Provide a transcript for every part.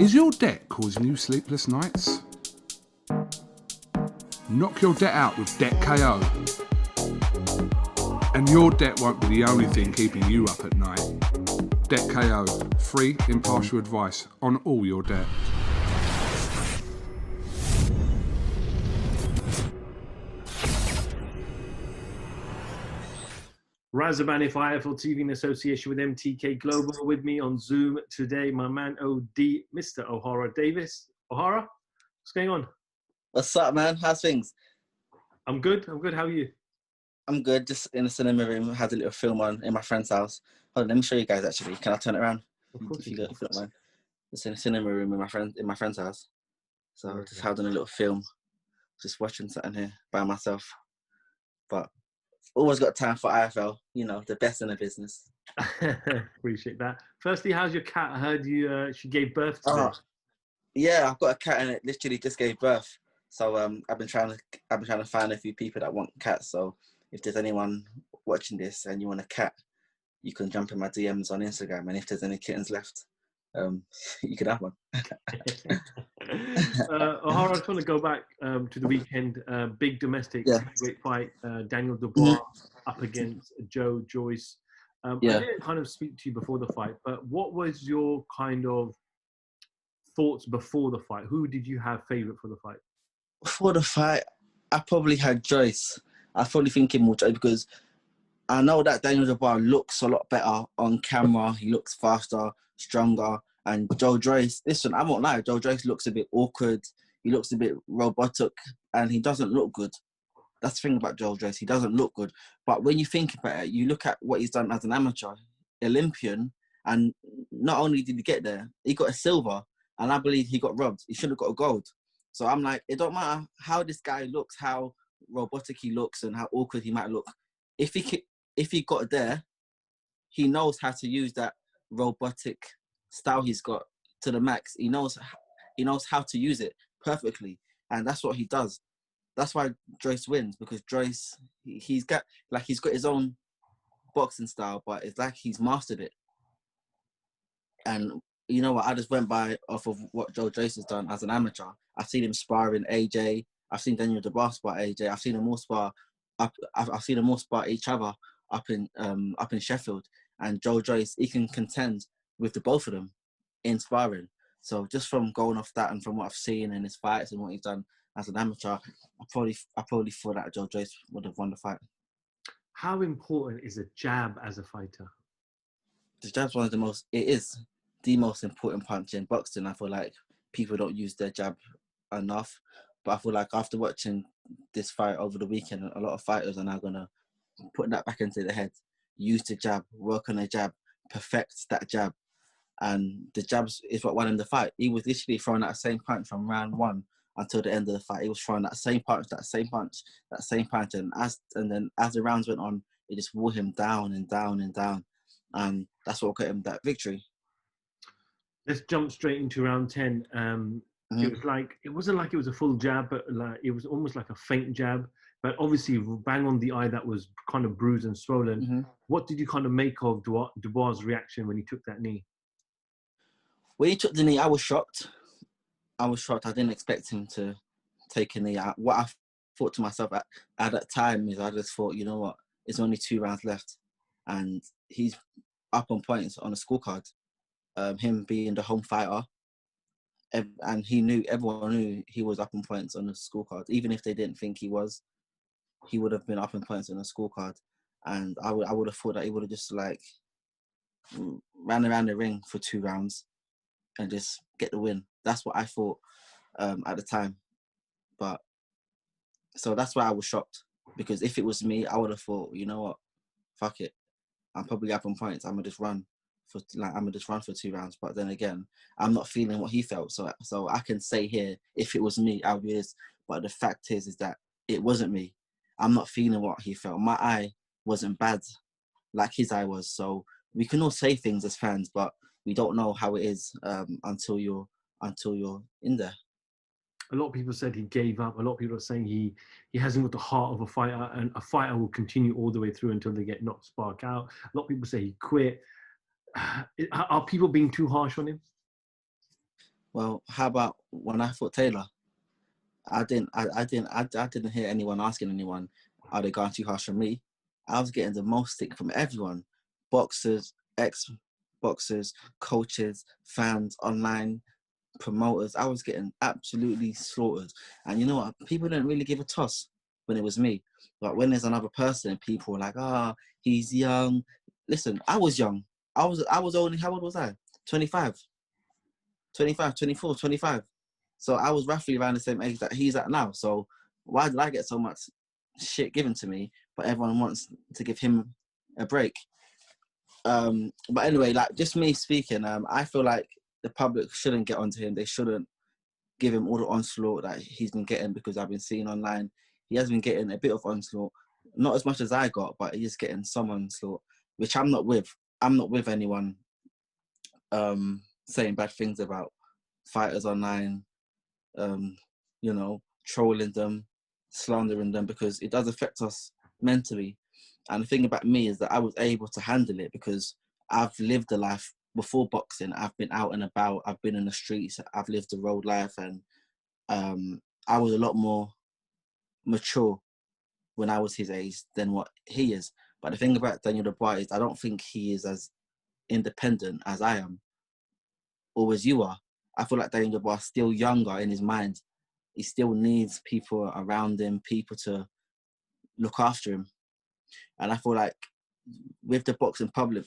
Is your debt causing you sleepless nights? Knock your debt out with Debt KO. And your debt won't be the only thing keeping you up at night. Debt KO, free impartial advice on all your debt. Razaban IFL TV in association with MTK Global. With me on Zoom today, my man OD, Mr. Ohara Davies. Ohara, what's going on? What's up, man? How's things? I'm good. How are you? I'm good. Just in the cinema room. Had a little film on in my friend's house. Hold on, let me show you guys. Actually, can I turn it around? Of course, if you don't mind. Just in the cinema room in my friend's house. So okay. Just having a little film, just watching something here by myself. But always got time for IFL. You know, the best in the business. Appreciate that. Firstly, how's your cat? I heard you. She gave birth today. Yeah, I've got a cat and it literally just gave birth. So I've been trying to find a few people that want cats. So if there's anyone watching this and you want a cat, you can jump in my DMs on Instagram. And if there's any kittens left, you can have one. Ohara, I just want to go back to the weekend. Big domestic great fight. Daniel Dubois up against Joyce. I didn't kind of speak to you before the fight, but what was your kind of thoughts before the fight? Who did you have favourite for the fight? Before the fight, I probably had Joyce. I was probably thinking more Joyce because I know that Daniel Dubois looks a lot better on camera. He looks faster, stronger. And Joyce, listen, I won't lie, Joyce looks a bit awkward. He looks a bit robotic and he doesn't look good. That's the thing about Joyce. He doesn't look good. But when you think about it, you look at what he's done as an amateur, Olympian, and not only did he get there, he got a silver. And I believe he got robbed. He should have got a gold. So I'm like, it don't matter how this guy looks, how robotic he looks and how awkward he might look. If he got there, he knows how to use that robotic style he's got to the max. He knows how to use it perfectly. And that's what he does. That's why Joyce wins, because Joyce, he's got his own boxing style, but it's like he's mastered it. And you know what? I just went by off of what Joyce has done as an amateur. I've seen him sparring AJ. I've seen Daniel Dubois spar AJ. I've seen them all spar. I've seen them all spar each other up in Sheffield. And Joyce, he can contend with the both of them in sparring. So just from going off that and from what I've seen in his fights and what he's done as an amateur, I probably thought that Joyce would have won the fight. How important is a jab as a fighter? The jab's one of the most. It is the most important punch in boxing. I feel like people don't use their jab enough, but I feel like after watching this fight over the weekend, a lot of fighters are now gonna put that back into their head. Use the jab, work on the jab, perfect that jab, and the jabs is what won him the fight. He was literally throwing that same punch from round one until the end of the fight. He was throwing that same punch, and then as the rounds went on, it just wore him down and down and down, and that's what got him that victory. Let's jump straight into round 10. It wasn't like it was a full jab, but like it was almost like a faint jab. But obviously, bang on the eye that was kind of bruised and swollen. What did you kind of make of Dubois' reaction when he took that knee? When he took the knee, I was shocked. I didn't expect him to take a knee. What I thought to myself at that time is I just thought, you know what, there's only 2 rounds left. And he's up on points on a scorecard. Him being the home fighter. And everyone knew he was up on points on the scorecard. Even if they didn't think he was, he would have been up on points on the scorecard. And I would have thought that he would have just like ran around the ring for 2 rounds and just get the win. That's what I thought at the time. But so that's why I was shocked, because if it was me, I would have thought, you know what, fuck it, I'm probably up on points. I'm gonna just run for 2 rounds. But then again, I'm not feeling what he felt. So I can say here, if it was me, I would be this. But the fact is that it wasn't me. I'm not feeling what he felt. My eye wasn't bad like his eye was. So we can all say things as fans, but we don't know how it is until you're in there. A lot of people said he gave up. A lot of people are saying he hasn't got the heart of a fighter, and a fighter will continue all the way through until they get knocked spark out. A lot of people say he quit. Are people being too harsh on him? Well, how about when I fought Taylor? I didn't hear anyone asking anyone, are they going too harsh on me? I was getting the most stick from everyone, boxers, ex-boxers, coaches, fans, online promoters. I was getting absolutely slaughtered. And you know what? People didn't really give a toss when it was me. But when there's another person, people were like, he's young. Listen, I was young. I was only, how old was I? 25, 25, 24, 25. So I was roughly around the same age that he's at now. So why did I get so much shit given to me, but everyone wants to give him a break? But anyway, like, just me speaking, I feel like the public shouldn't get onto him. They shouldn't give him all the onslaught that he's been getting, because I've been seeing online, he has been getting a bit of onslaught. Not as much as I got, but he's getting some onslaught, which I'm not with. I'm not with anyone saying bad things about fighters online, you know, trolling them, slandering them, because it does affect us mentally. And the thing about me is that I was able to handle it because I've lived a life before boxing. I've been out and about, I've been in the streets, I've lived the road life, and I was a lot more mature when I was his age than what he is. But the thing about Daniel Dubois is I don't think he is as independent as I am, or as you are. I feel like Daniel Dubois is still younger in his mind. He still needs people around him, people to look after him. And I feel like with the boxing public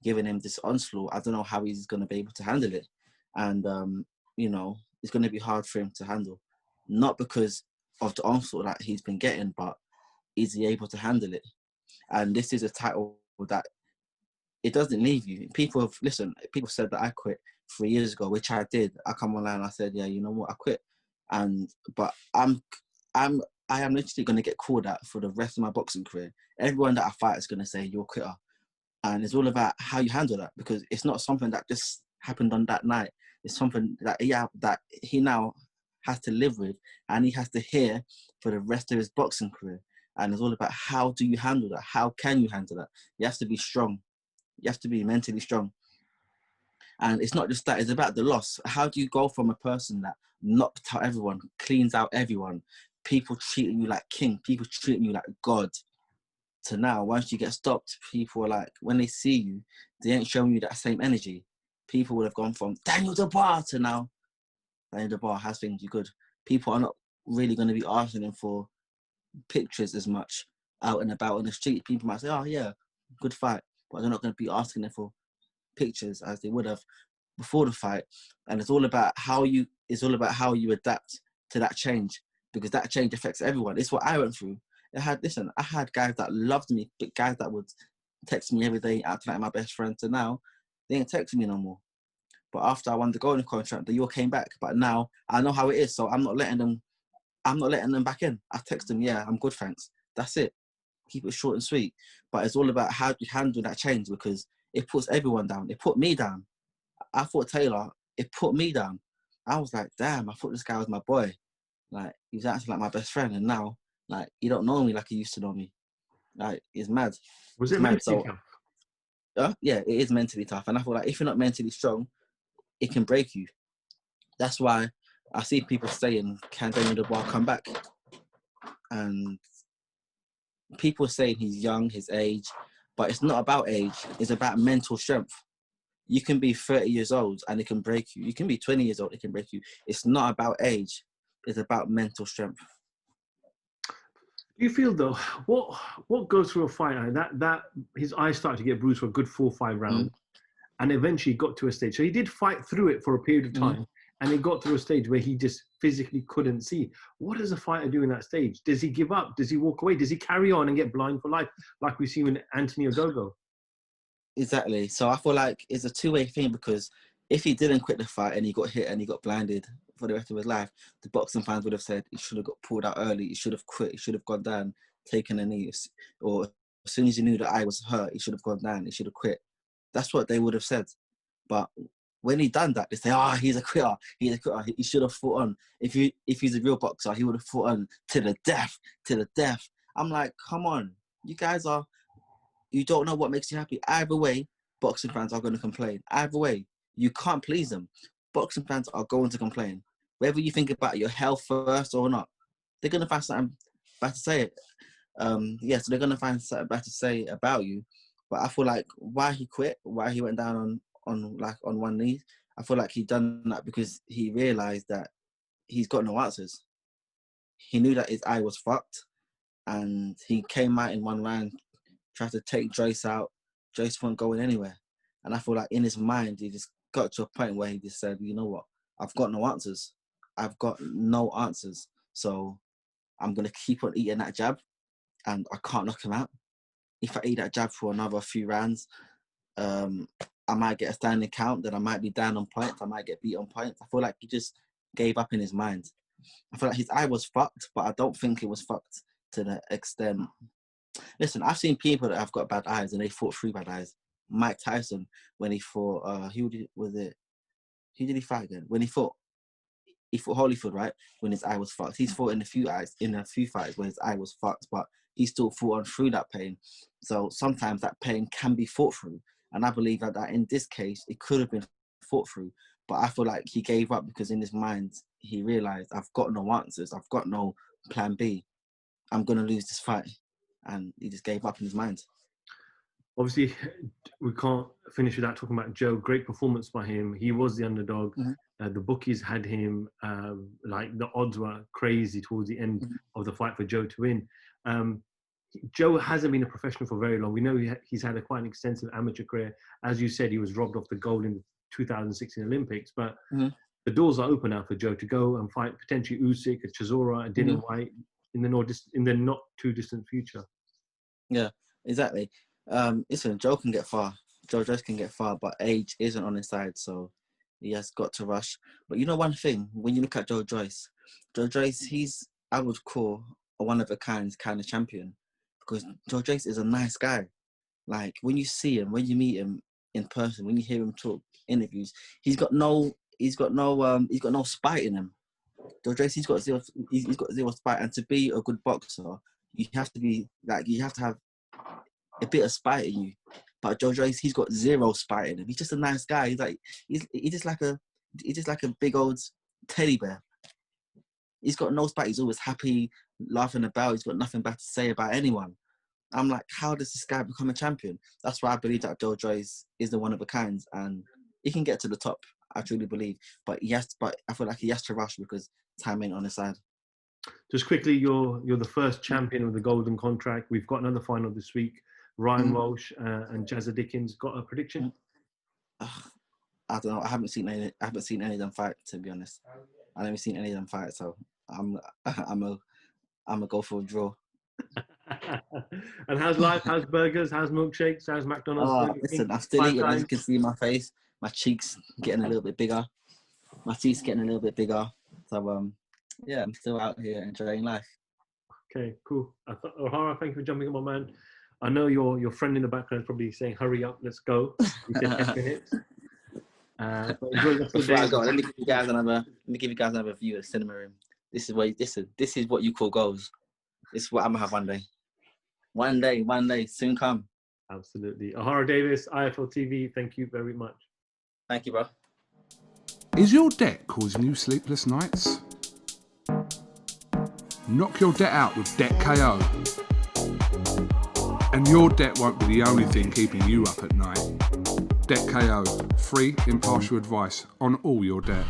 giving him this onslaught, I don't know how he's going to be able to handle it. And, you know, it's going to be hard for him to handle. Not because of the onslaught that he's been getting, but is he able to handle it? And this is a title that it doesn't leave you. People said that I quit 3 years ago, which I did. I come online and I said, yeah, you know what, I quit. But I am literally going to get called out for the rest of my boxing career. Everyone that I fight is going to say, you're a quitter. And it's all about how you handle that, because it's not something that just happened on that night. It's something that he now has to live with, and he has to hear for the rest of his boxing career. And it's all about, how do you handle that? How can you handle that? You have to be strong. You have to be mentally strong. And it's not just that, it's about the loss. How do you go from a person that knocked out everyone, cleans out everyone, people treating you like king, people treating you like God, to now, once you get stopped, people are like, when they see you, they ain't showing you that same energy. People would have gone from Daniel Dubois to now, Daniel Dubois has things you good. People are not really going to be asking him for pictures as much out and about on the street. People might say, oh yeah, good fight, but they're not going to be asking him for pictures as they would have before the fight. And it's all about how you adapt to that change, because that change affects everyone. It's what I went through. I had guys that loved me, but guys that would text me every day, acting like my best friend, to now they ain't texting me no more. But after I won the golden contract, the year came back. But now I know how it is, so I'm not letting them back in. I text them, yeah, I'm good, thanks. That's it. Keep it short and sweet. But it's all about how you handle that change, because it puts everyone down. It put me down. I thought Taylor, it put me down. I was like, damn, I thought this guy was my boy. Like, he was acting like my best friend, and now, like, he don't know me like he used to know me. Like, it's mad. Was it mad? So, yeah, it is mentally tough. And I feel like if you're not mentally strong, it can break you. That's why I see people saying, can Daniel Dubois come back? And people saying he's young, his age, but it's not about age. It's about mental strength. You can be 30 years old and it can break you. You can be 20 years old, it can break you. It's not about age. It's about mental strength. Do you feel though, what goes through a fight that his eyes started to get bruised for a good 4 or 5 rounds, and eventually got to a stage. So he did fight through it for a period of time, and he got through a stage where he just physically couldn't see. What does a fighter do in that stage? Does he give up? Does he walk away? Does he carry on and get blind for life, like we see with Anthony Ogogo? Exactly. So I feel like it's a two-way thing, because if he didn't quit the fight and he got hit and he got blinded for the rest of his life, the boxing fans would have said he should have got pulled out early, he should have quit, he should have gone down, taken a knee, or as soon as he knew the eye was hurt, he should have gone down, he should have quit. That's what they would have said. But when he done that, they say, he's a quitter, he should have fought on. If he's a real boxer, he would have fought on to the death. I'm like, come on, you guys you don't know what makes you happy. Either way, boxing fans are going to complain. Either way, you can't please them. boxing fans are going to complain. Whether you think about your health first or not, they're going to find something bad to say. So they're going to find something bad to say about you. But I feel like why he quit, why he went down on one knee, I feel like he done that because he realised that he's got no answers. He knew that his eye was fucked, and he came out in one round, tried to take Joyce out. Joyce wasn't going anywhere. And I feel like in his mind, he just got to a point where he just said, you know what, I've got no answers. I've got no answers. So I'm going to keep on eating that jab, and I can't knock him out. If I eat that jab for another few rounds, I might get a standing count, then I might be down on points, I might get beat on points. I feel like he just gave up in his mind. I feel like his eye was fucked, but I don't think it was fucked to the extent. Listen, I've seen people that have got bad eyes and they fought through bad eyes. Mike Tyson, when he fought, who did he fight again? When he fought Holyfield, right? When his eye was fucked. He's fought in a few fights where his eye was fucked, but he still fought on through that pain. So sometimes that pain can be fought through. And I believe that in this case, it could have been fought through. But I feel like he gave up because in his mind, he realised, I've got no answers. I've got no plan B. I'm going to lose this fight. And he just gave up in his mind. Obviously, we can't finish without talking about Joe. Great performance by him. He was the underdog. Mm-hmm. The bookies had him, like the odds were crazy towards the end of the fight for Joe to win. Joe hasn't been a professional for very long. We know he's had quite an extensive amateur career. As you said, he was robbed of the gold in the 2016 Olympics, but the doors are open now for Joe to go and fight potentially Usyk, a Chisora, a Dillian White in the not too distant future. Yeah, exactly. Listen, Joe can get far. Joyce can get far, but age isn't on his side, so he has got to rush. But you know one thing, when you look at Joyce, he's, I would call, a one-of-a-kind kind of champion, because Joyce is a nice guy. Like, when you see him, when you meet him in person, when you hear him talk interviews, he's got no spite in him. Joyce, he's got zero spite, and to be a good boxer, you have to have a bit of spite in you. But Joyce, he's got zero spite in him. He's just a nice guy. He's just like a big old teddy bear. He's got no spite. He's always happy, laughing about. He's got nothing bad to say about anyone. I'm like, how does this guy become a champion? That's why I believe that Joyce is the one of a kind, and he can get to the top. I truly believe, but I feel like he has to rush because time ain't on his side. Just quickly, you're the first champion of the Golden Contract. We've got another final this week. Ryan Walsh and Jazza Dickens. Got a prediction? I don't know. I haven't seen any of them fight, to be honest. I haven't seen any of them fight, so I'm a go for a draw. And how's life? How's burgers? How's milkshakes? How's McDonald's? Listen, I'm still eating. As you can see my face, my cheeks getting a little bit bigger, my teeth getting a little bit bigger. So yeah, I'm still out here enjoying life. Okay, cool. Ohara, thank you for jumping on, my man. I know your friend in the background is probably saying, "Hurry up, let's go." We said 10 minutes. Let me give you guys another view of the cinema room. This is what you call goals. This is what I'm gonna have one day. One day, soon come. Absolutely. Ohara Davies, IFL TV. Thank you very much. Thank you, bro. Is your debt causing you sleepless nights? Knock your debt out with Debt KO. And your debt won't be the only thing keeping you up at night. Debt KO, free, impartial advice on all your debt.